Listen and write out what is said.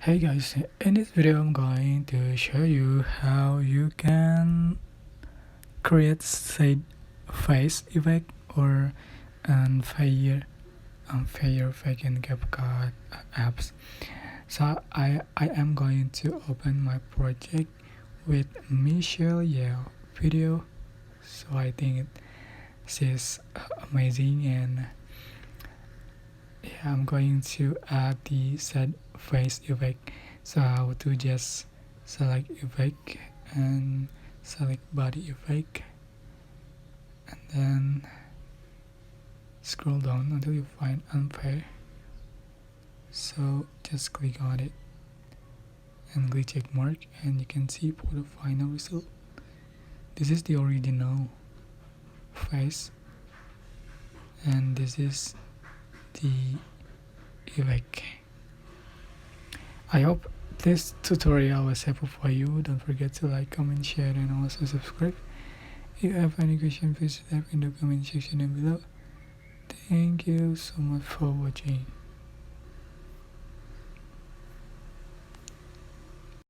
Hey guys, in this video I'm going to show you how you can create say face effect or fire effect in CapCut apps. So I am going to open my project with Michelle Yeo video. So I think it is amazing, and yeah, I'm going to add the set face effect. So I will to just select effect and select body effect, and then scroll down until you find unfair. So just click on it and click check mark, and you can see for the final result. This is the original face, and this is the effect. I hope this tutorial was helpful for you. Don't forget to like, comment, share, and also subscribe. If you have any question, please type in the comment section down below. Thank you so much for watching.